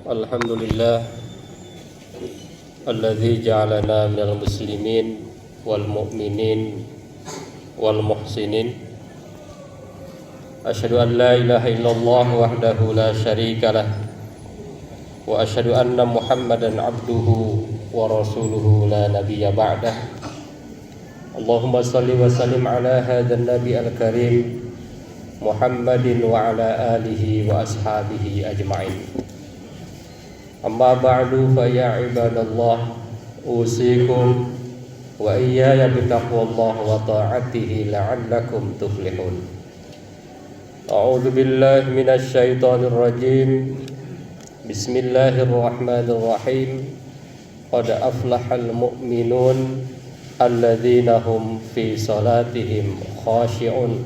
Alhamdulillah alladzi ja'alana minal muslimin wal mu'minin wal muhsinin. Asyhadu an la ilaha illallah wahdahu la syarika lah wa asyhadu anna Muhammadan abduhu wa rasuluhu la nabiyya ba'dah. Allahumma salli wa sallim ala hadzal nabi al-karim Muhammadin wa ala alihi wa ashabihi ajma'in. Amma ba'du fa ya ibadallah usikum wa iyaya bitaqwallah wa ta'atihi la'allakum tuflihun. A'udzu billahi minasy syaithanir rajim. Bismillahirrahmanirrahim. Qad aflahal mu'minun alladzina hum fi salatihim khashi'un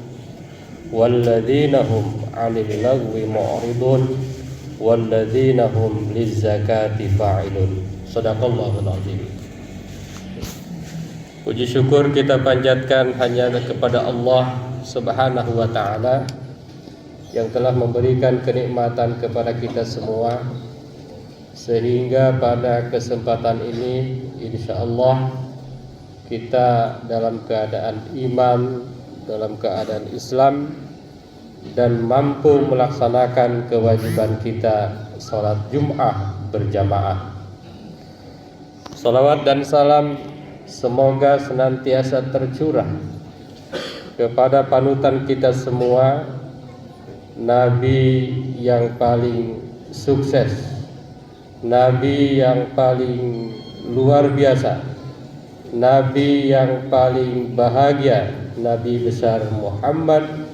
walladzina hum 'anil lagwi mu'ridun walladzina hum lizzakati fa'ilun. Shadaqallahul azim. Puji syukur kita panjatkan hanya kepada Allah Subhanahu wa taala yang telah memberikan kenikmatan kepada kita semua, sehingga pada kesempatan ini insyaallah kita dalam keadaan iman, dalam keadaan Islam, dan mampu melaksanakan kewajiban kita salat Jum'ah berjamaah. Salawat dan salam semoga senantiasa tercurah kepada panutan kita semua, Nabi yang paling sukses, Nabi yang paling luar biasa, Nabi yang paling bahagia, Nabi besar Muhammad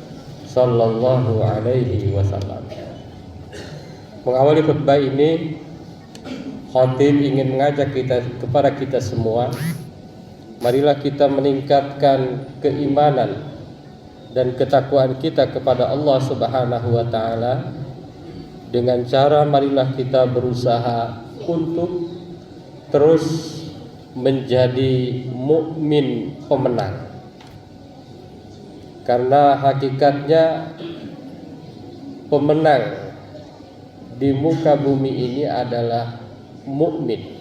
sallallahu alaihi wasallam. Mengawali khutbah ini, khatib ingin mengajak kepada kita semua, marilah kita meningkatkan keimanan dan ketakwaan kita kepada Allah Subhanahu wa taala dengan cara marilah kita berusaha untuk terus menjadi mukmin pemenang. Karena hakikatnya pemenang di muka bumi ini adalah mukmin.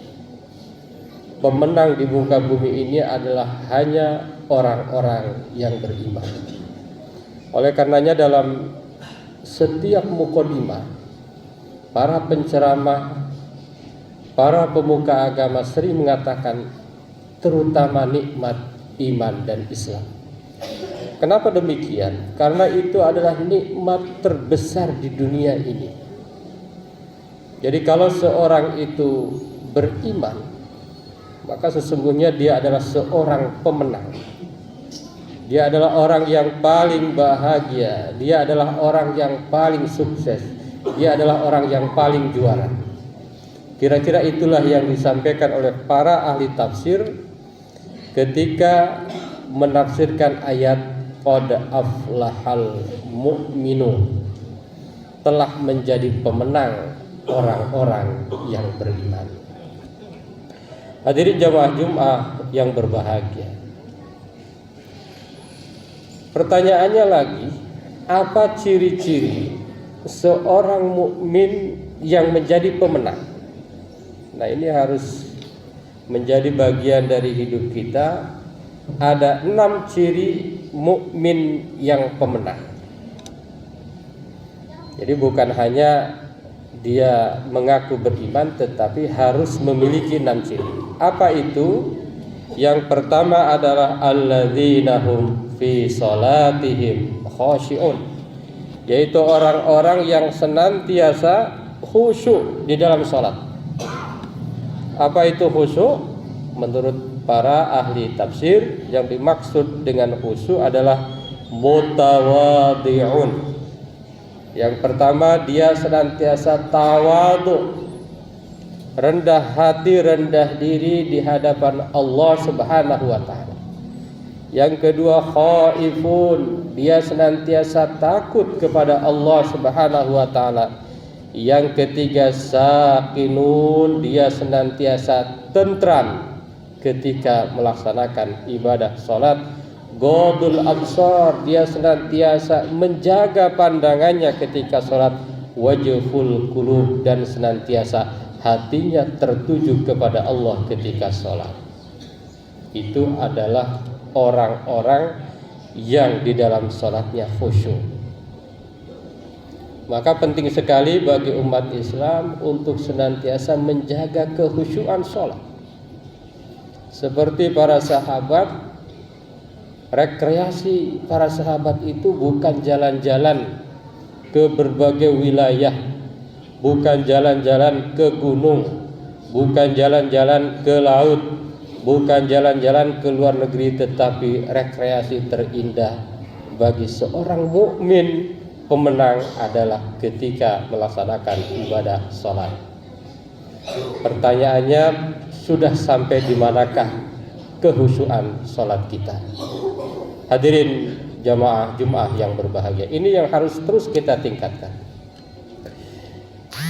Pemenang di muka bumi ini adalah hanya orang-orang yang beriman. Oleh karenanya dalam setiap mukadimah, para penceramah, para pemuka agama sering mengatakan terutama nikmat iman dan Islam. Kenapa demikian? Karena itu adalah nikmat terbesar di dunia ini. Jadi kalau seorang itu beriman, maka sesungguhnya dia adalah seorang pemenang. Dia adalah orang yang paling bahagia. Dia adalah orang yang paling sukses. Dia adalah orang yang paling juara. Kira-kira itulah yang disampaikan oleh para ahli tafsir ketika menafsirkan ayat qad aflahal mu'minun, telah menjadi pemenang orang-orang yang beriman. Hadirin jamaah Jum'ah yang berbahagia, pertanyaannya lagi, apa ciri-ciri seorang mukmin yang menjadi pemenang? Nah, ini harus menjadi bagian dari hidup kita. Ada 6 ciri mukmin yang pemenang. Jadi bukan hanya dia mengaku beriman, tetapi harus memiliki 6 ciri. Apa itu? Yang pertama adalah alladzina hum fi salatihim khashi'un, yaitu orang-orang yang senantiasa khusyuk di dalam salat. Apa itu khusyuk? Menurut para ahli tafsir, yang dimaksud dengan khusyuk adalah mutawadhi'un. Yang pertama, dia senantiasa tawadhu, rendah hati, rendah diri di hadapan Allah Subhanahu wa taala. Yang kedua, khaifun, dia senantiasa takut kepada Allah Subhanahu wa taala. Yang ketiga, sakinun, dia senantiasa tentram ketika melaksanakan ibadah salat. Ghadul absar, dia senantiasa menjaga pandangannya ketika salat. wajhul qulub, dan senantiasa hatinya tertuju kepada Allah ketika sholat. Itu adalah orang-orang yang di dalam sholatnya khusyuk. Maka penting sekali bagi umat Islam untuk senantiasa menjaga kekhusyuan sholat. Seperti para sahabat, rekreasi para sahabat itu bukan jalan-jalan ke berbagai wilayah, bukan jalan-jalan ke gunung, bukan jalan-jalan ke laut, bukan jalan-jalan ke luar negeri, tetapi rekreasi terindah bagi seorang mukmin pemenang adalah ketika melaksanakan ibadah sholat. Pertanyaannya, sudah sampai di manakah kekhusyuan sholat kita? Hadirin jamaah Jumat yang berbahagia, ini yang harus terus kita tingkatkan.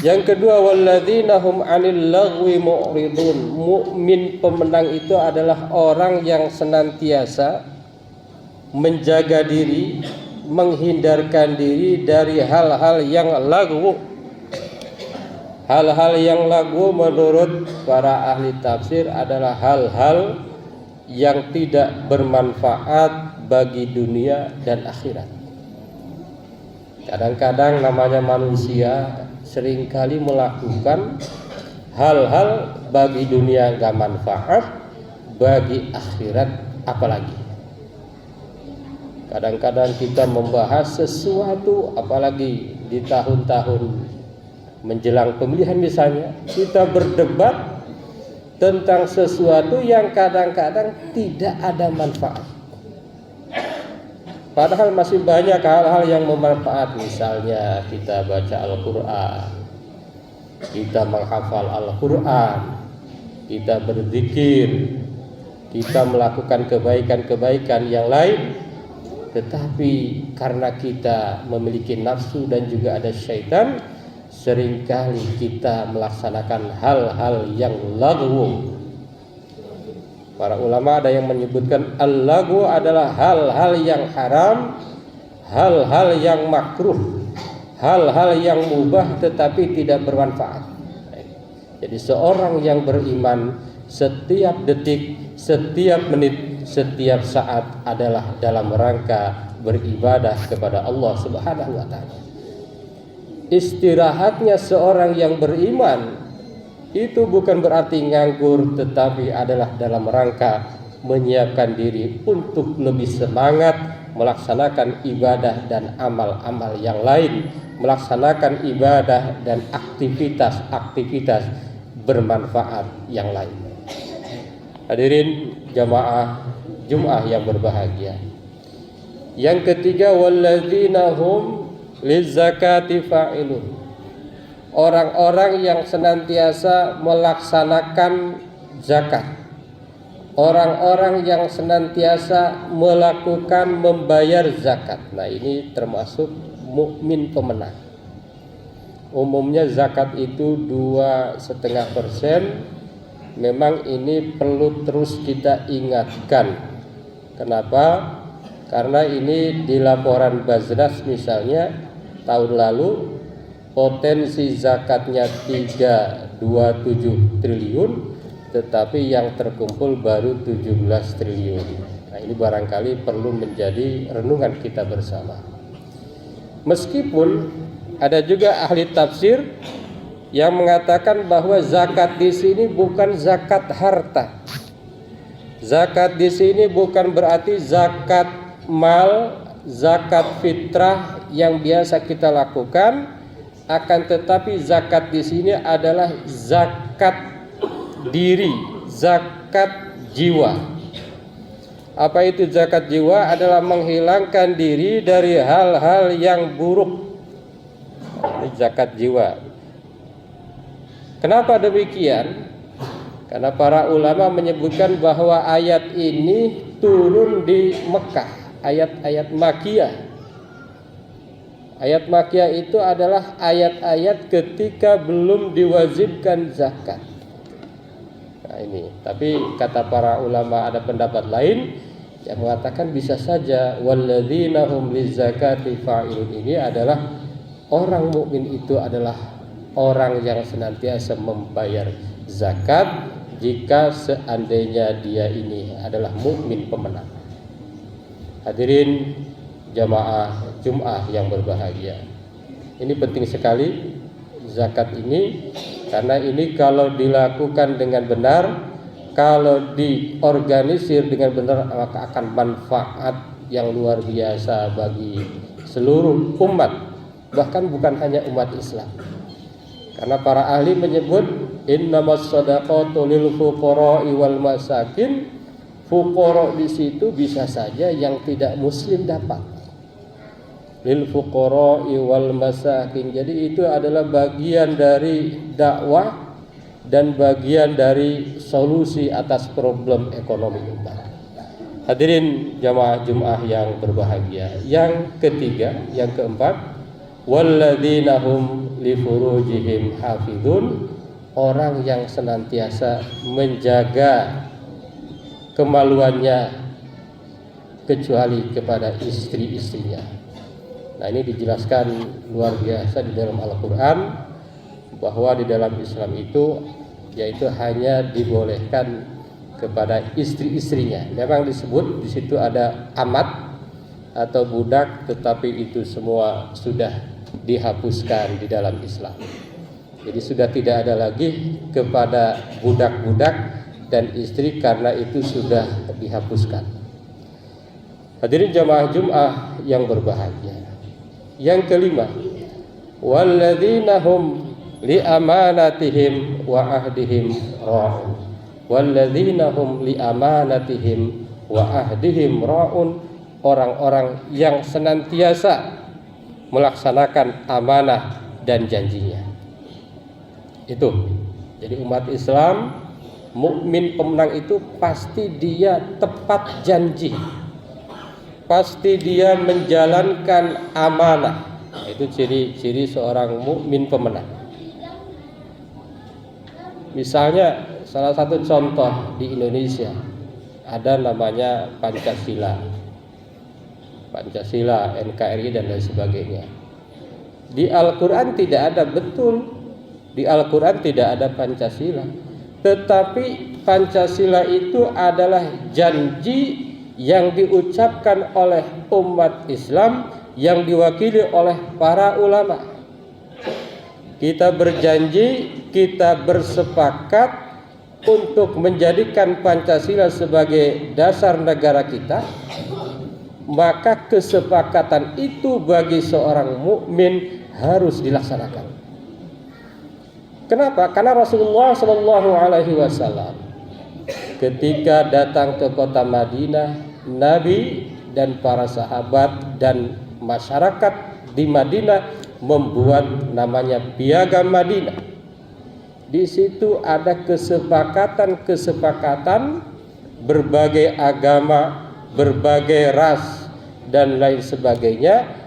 Yang kedua, walladzina hum 'anil lagwi mu'ridun. Mukmin pemenang itu adalah orang yang senantiasa menjaga diri, menghindarkan diri dari hal-hal yang lagwu. Hal-hal yang lagwu menurut para ahli tafsir adalah hal-hal yang tidak bermanfaat bagi dunia dan akhirat. Kadang-kadang namanya manusia seringkali melakukan hal-hal bagi dunia gak manfaat, bagi akhirat apalagi. Kadang-kadang kita membahas sesuatu, apalagi di tahun-tahun menjelang pemilihan misalnya, kita berdebat tentang sesuatu yang kadang-kadang tidak ada manfaat. Padahal masih banyak hal-hal yang bermanfaat. Misalnya kita baca Al-Quran, kita menghafal Al-Quran, kita berzikir, kita melakukan kebaikan-kebaikan yang lain. Tetapi karena kita memiliki nafsu dan juga ada syaitan, seringkali kita melaksanakan hal-hal yang lagwu. Para ulama ada yang menyebutkan al-lagwu adalah hal-hal yang haram, hal-hal yang makruh, hal-hal yang mubah tetapi tidak bermanfaat. Jadi seorang yang beriman setiap detik, setiap menit, setiap saat adalah dalam rangka beribadah kepada Allah Subhanahu wa taala. Istirahatnya seorang yang beriman itu bukan berarti nganggur, tetapi adalah dalam rangka menyiapkan diri untuk lebih semangat melaksanakan ibadah dan amal-amal yang lain, melaksanakan ibadah dan aktivitas-aktivitas bermanfaat yang lain. Hadirin jamaah Jumat yang berbahagia. Yang ketiga, walladzina hum lizakati fa'ilun. Orang-orang yang senantiasa melaksanakan zakat, orang-orang yang senantiasa melakukan membayar zakat. Nah, ini termasuk mukmin pemenang. Umumnya zakat itu 2,5%. Memang ini perlu terus kita ingatkan. Kenapa? Karena ini di laporan Baznas misalnya tahun lalu potensi zakatnya 327 triliun, tetapi yang terkumpul baru 17 triliun. Nah, ini barangkali perlu menjadi renungan kita bersama. Meskipun ada juga ahli tafsir yang mengatakan bahwa zakat di sini bukan zakat harta. Zakat di sini bukan berarti zakat mal, zakat fitrah yang biasa kita lakukan. Akan tetapi zakat di sini adalah zakat diri, zakat jiwa. Apa itu zakat jiwa? Adalah menghilangkan diri dari hal-hal yang buruk. Ini zakat jiwa. Kenapa demikian? Karena para ulama menyebutkan bahwa ayat ini turun di Mekah, ayat-ayat Makkiyah. Ayat Makkiyah itu adalah ayat-ayat ketika belum diwajibkan zakat. Nah ini, tapi kata para ulama ada pendapat lain yang mengatakan bisa saja walladzina hum lizakati fa'ilun ini adalah orang mukmin itu adalah orang yang senantiasa membayar zakat jika seandainya dia ini adalah mukmin pemenang. Hadirin jamaah Jum'ah yang berbahagia, ini penting sekali zakat ini, karena ini kalau dilakukan dengan benar, kalau diorganisir dengan benar, maka akan manfaat yang luar biasa bagi seluruh umat, bahkan bukan hanya umat Islam. Karena para ahli menyebut innamas shadaqatu lil fuqara'i wal masakin. Fuqara di situ bisa saja yang tidak muslim dapat. Lil fuqara'i wal masakin. Jadi itu adalah bagian dari dakwah dan bagian dari solusi atas problem ekonomi umat. Hadirin jamaah Jum'ah yang berbahagia. Yang ketiga, yang keempat, walladzina hum li furujihim hafizun, orang yang senantiasa menjaga kemaluannya kecuali kepada istri-istrinya. Nah, ini dijelaskan luar biasa di dalam Al-Quran, bahwa di dalam Islam itu yaitu hanya dibolehkan kepada istri-istrinya. Memang disebut di situ ada amat atau budak, tetapi itu semua sudah dihapuskan di dalam Islam. Jadi sudah tidak ada lagi kepada budak-budak dan istri, karena itu sudah dihapuskan. Hadirin jamaah Jum'ah yang berbahagia. Yang kelima, walladzina hum li amanatihim wa ahdihim ra'un. Walladzina hum li amanatihim wa ahdihim ra'un, orang-orang yang senantiasa melaksanakan amanah dan janjinya. Itu. Jadi umat Islam mukmin pemenang itu pasti dia tepat janji, pasti dia menjalankan amanah. Itu ciri-ciri seorang mukmin pemenang. Misalnya salah satu contoh di Indonesia ada namanya Pancasila, NKRI dan lain sebagainya. Di Al-Quran tidak ada, betul, di Al-Quran tidak ada Pancasila. Tetapi Pancasila itu adalah janji yang diucapkan oleh umat Islam yang diwakili oleh para ulama. Kita berjanji, kita bersepakat untuk menjadikan Pancasila sebagai dasar negara kita, maka kesepakatan itu bagi seorang mukmin harus dilaksanakan. Kenapa? Karena Rasulullah SAW ketika datang ke kota Madinah, Nabi dan para sahabat dan masyarakat di Madinah membuat namanya Piagam Madinah. Di situ ada kesepakatan berbagai agama, berbagai ras dan lain sebagainya.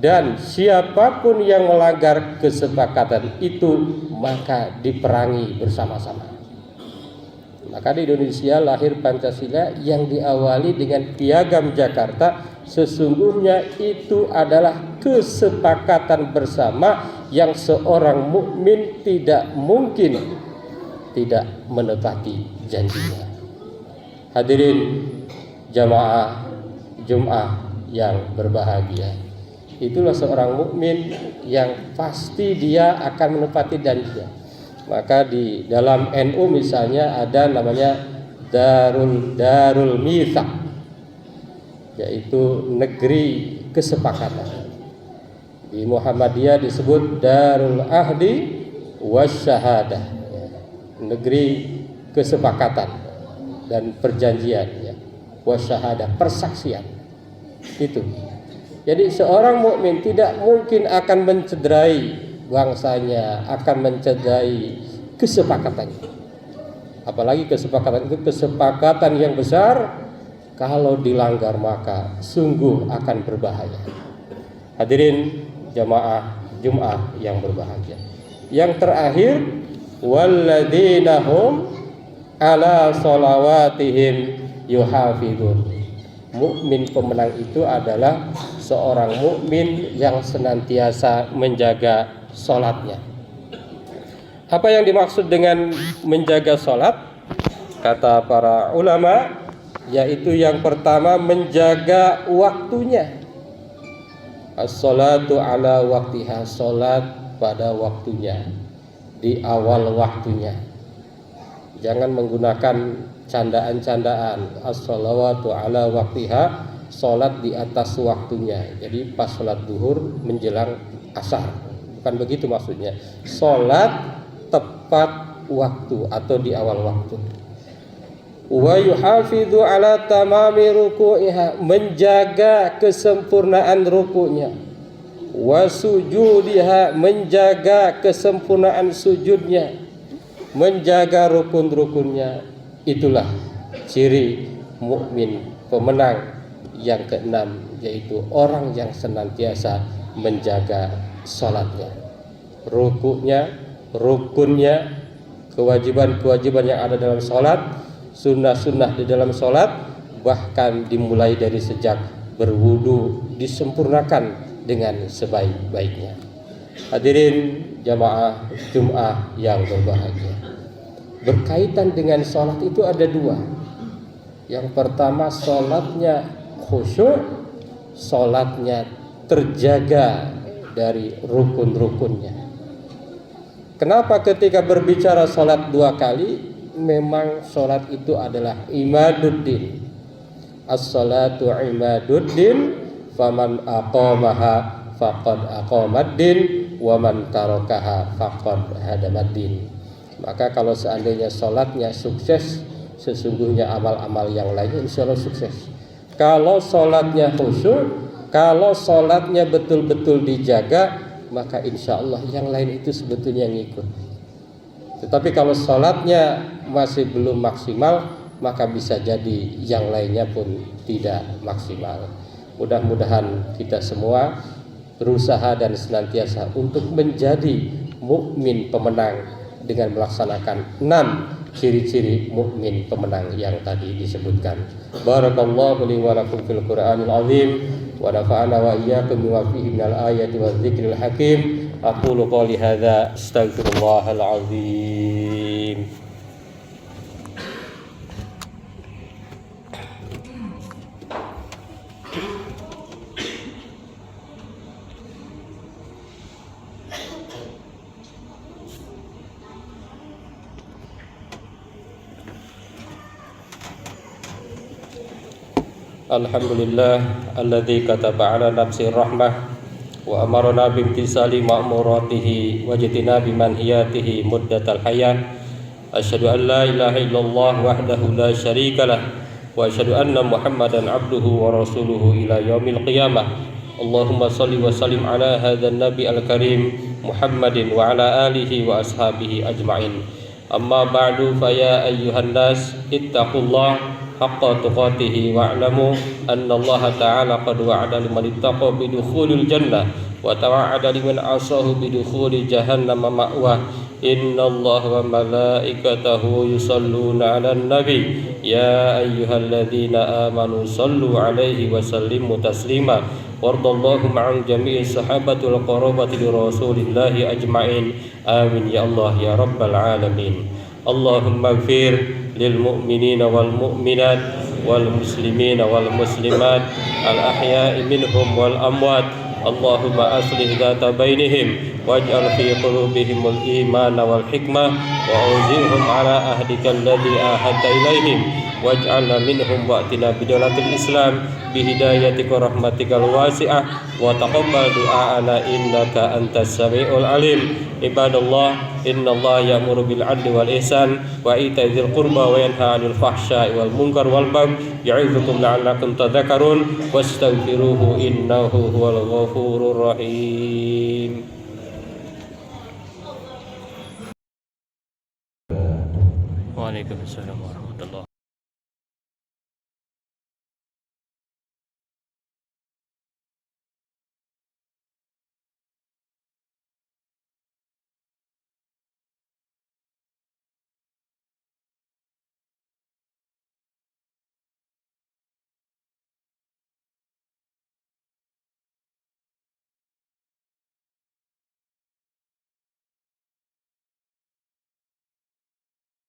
Dan siapapun yang melanggar kesepakatan itu maka diperangi bersama-sama. Maka di Indonesia lahir Pancasila yang diawali dengan Piagam Jakarta. Sesungguhnya itu adalah kesepakatan bersama yang seorang mukmin tidak mungkin tidak menepati janjinya. Hadirin jamaah Jum'ah yang berbahagia, itulah seorang mukmin yang pasti dia akan menepati janjinya. Maka di dalam NU misalnya ada namanya Darul Mitsaq, yaitu negeri kesepakatan. Di Muhammadiyah disebut Darul Ahdi Wasyahadah, negeri kesepakatan dan perjanjian, ya. Wasyahadah, persaksian. Itu. Jadi seorang mukmin tidak mungkin akan mencederai bangsanya, akan mencederai kesepakatannya. Apalagi kesepakatan itu kesepakatan yang besar, kalau dilanggar maka sungguh akan berbahaya. Hadirin jamaah Jum'ah yang berbahagia. Yang terakhir, walladzina hum ala sholawatihim yuhafizun. Mukmin pemenang itu adalah seorang mukmin yang senantiasa menjaga sholatnya. Apa yang dimaksud dengan menjaga sholat? Kata para ulama, yaitu yang pertama menjaga waktunya. As-sholatu ala waktiha, sholat pada waktunya, di awal waktunya. Jangan menggunakan candaan-candaan. As-sholatu ala waktiha, sholat di atas waktunya. Jadi pas sholat duhur menjelang asar, bukan begitu maksudnya. Sholat tepat waktu atau di awal waktu. Wa yuhafidhu ala tamami ruku'iha, menjaga kesempurnaan rukunya. Wa sujudiha, menjaga kesempurnaan sujudnya, menjaga rukun-rukunnya. Itulah ciri mukmin pemenang yang keenam, yaitu orang yang senantiasa menjaga salatnya, rukuknya, rukunnya, kewajiban-kewajiban yang ada dalam salat, sunnah-sunnah di dalam salat, bahkan dimulai dari sejak berwudu disempurnakan dengan sebaik-baiknya. Hadirin jamaah Jum'ah yang berbahagia, berkaitan dengan salat itu ada dua. Yang pertama, salatnya khusyuk, salatnya terjaga dari rukun-rukunnya. Kenapa ketika berbicara salat dua kali? Memang salat itu adalah imaduddin. As-salatu imaduddin, faman aqamaha faqad aqamaddin, wa man tarakaha faqad hadamaddin. Maka kalau seandainya salatnya sukses, sesungguhnya amal-amal yang lainnya insya Allah sukses. Kalau salatnya khusyuk, kalau salatnya betul-betul dijaga, maka insya Allah yang lain itu sebetulnya ngikut. Tetapi kalau salatnya masih belum maksimal, maka bisa jadi yang lainnya pun tidak maksimal. Mudah-mudahan kita semua berusaha dan senantiasa untuk menjadi mukmin pemenang dengan melaksanakan 6 ciri-ciri mukmin pemenang yang tadi disebutkan. Barakallahu li wa lakum fil Qur'anil azim wa nafa'ana wa iyyakum bima fihi minal ayati wadh-dhikril hakim. Aqulu qouli hadza astaghfirullahal azim. Alhamdulillah alladzi kataba ala nafsi rahmah wa amarna bimtisali ma'muratihi wa jitinabi manhiyatihi muddatal hayat. Asyhadu an la ilaha illallah wahdahu la syarikalah wa asyhadu anna Muhammadan abduhu wa rasuluhu ila yaumil qiyamah. Allahumma shalli wa sallim ala hadzal nabi al-karim Muhammadin wa ala alihi wa ashabihi ajma'in. Amma ba'du, fa ya ayyuhan nas ittaqullah haqqa tuqatihi wa'lamu anna Allah ta'ala qad wa'ada liman ittaqa bidukhulil jannah wa tawa'ada liman asahu bidukhuli jahannam ma'wah. Inna Allah wa malaikatahu yusalluna 'alan nabi ya ayyuhalladzina amanu sallu 'alaihi wa sallimu taslima. Wardallahu ma'an jami'i sahabatul qarabati li rasulillahi ajma'in. Amin ya Allah ya rabbal alamin. Allahumma ighfir lil mu'minina wal mu'minat wal muslimina wal muslimat al ahya'i minhum wal amwat. Allahumma aslih dhata bainihim waj'al fi qulubihimul imana wal hikmah wa awzi'hum ala ahdika alladhi ahadta ilaihim waj'alna minhum wa'tina bidalatil islam bihidayatika rahmatikal wasi'ah wa taqabbal du'aana innaka antas sami'ul alim. Ibadallah, innallaha ya'muru bil 'adli wal ihsan wa ita'i dzil qurba wa yanha 'anil fahsya'i wal munkar wal baghi ya'izukum la'allakum tadhakkarun wastaghfiruhu innahu huwal ghafurur rahim. Waalaikumsalam warahmatullahi